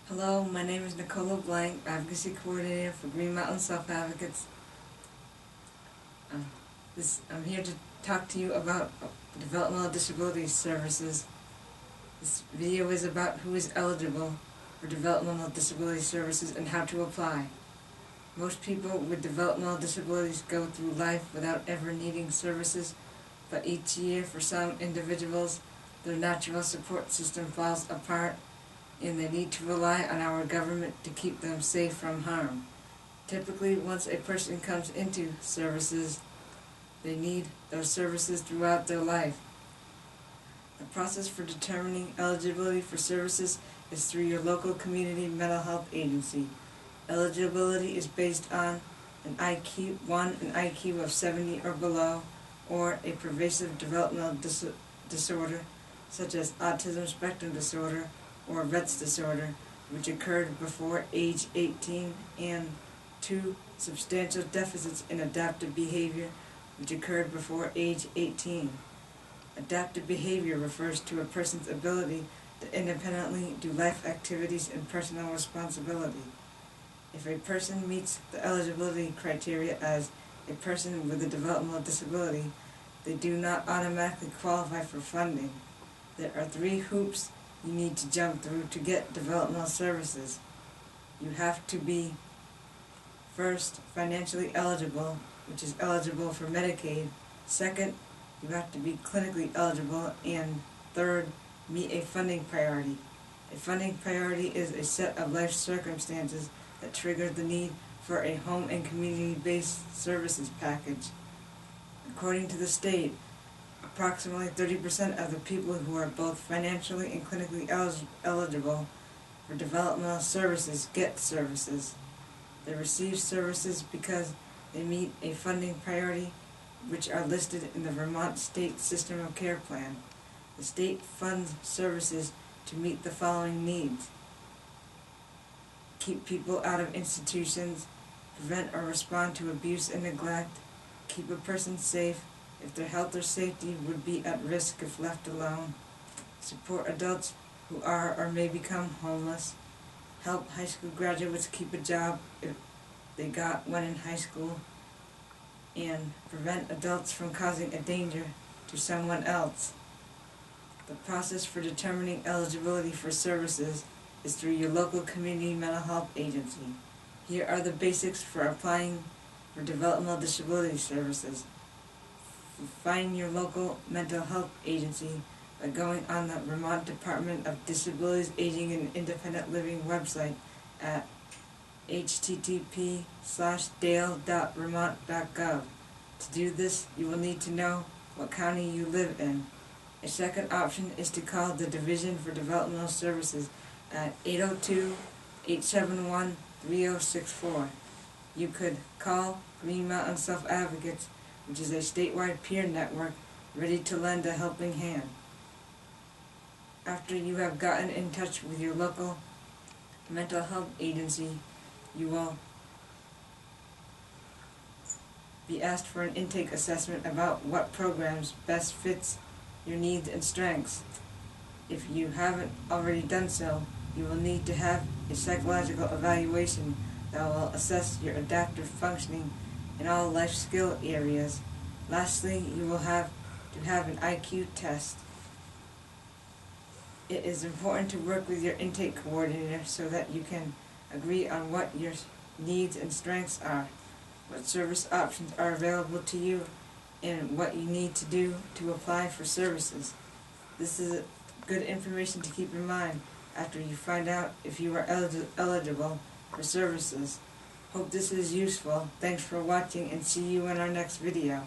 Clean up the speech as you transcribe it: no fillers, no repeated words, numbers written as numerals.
Hello, my name is Nicole LeBlanc, Advocacy Coordinator for Green Mountain Self-Advocates. I'm here to talk to you about Developmental Disability Services. This video is about who is eligible for Developmental Disability Services and how to apply. Most people with developmental disabilities go through life without ever needing services, but each year for some individuals, their natural support system falls apart and they need to rely on our government to keep them safe from harm. Typically, once a person comes into services, they need those services throughout their life. The process for determining eligibility for services is through your local community mental health agency. Eligibility is based on an IQ of 70 or below, or a pervasive developmental disorder such as autism spectrum disorder or Rett's disorder, which occurred before age 18, and 2. Substantial deficits in adaptive behavior, which occurred before age 18. Adaptive behavior refers to a person's ability to independently do life activities and personal responsibility. If a person meets the eligibility criteria as a person with a developmental disability, they do not automatically qualify for funding. There are 3 hoops you need to jump through to get developmental services. You have to be, first, financially eligible, which is eligible for Medicaid. Second, you have to be clinically eligible. And third, meet a funding priority. A funding priority is a set of life circumstances that trigger the need for a home and community-based services package. According to the state, approximately 30% of the people who are both financially and clinically eligible for developmental services get services. They receive services because they meet a funding priority, which are listed in the Vermont State System of Care Plan. The state funds services to meet the following needs: keep people out of institutions, prevent or respond to abuse and neglect, keep a person safe if their health or safety would be at risk if left alone, support adults who are or may become homeless, help high school graduates keep a job if they got one in high school, and prevent adults from causing a danger to someone else. The process for determining eligibility for services is through your local community mental health agency. Here are the basics for applying for developmental disability services. Find your local mental health agency by going on the Vermont Department of Disabilities, Aging, and Independent Living website at http://dale.vermont.gov. To do this, you will need to know what county you live in. A second option is to call the Division for Developmental Services at 802-871-3064. You could call Green Mountain Self-Advocates, which is a statewide peer network ready to lend a helping hand. After you have gotten in touch with your local mental health agency, you will be asked for an intake assessment about what programs best fits your needs and strengths. If you haven't already done so, you will need to have a psychological evaluation that will assess your adaptive functioning in all life skill areas. Lastly, you will have to have an IQ test. It is important to work with your intake coordinator so that you can agree on what your needs and strengths are, what service options are available to you, and what you need to do to apply for services. This is good information to keep in mind after you find out if you are eligible for services. Hope this is useful. Thanks for watching, and see you in our next video.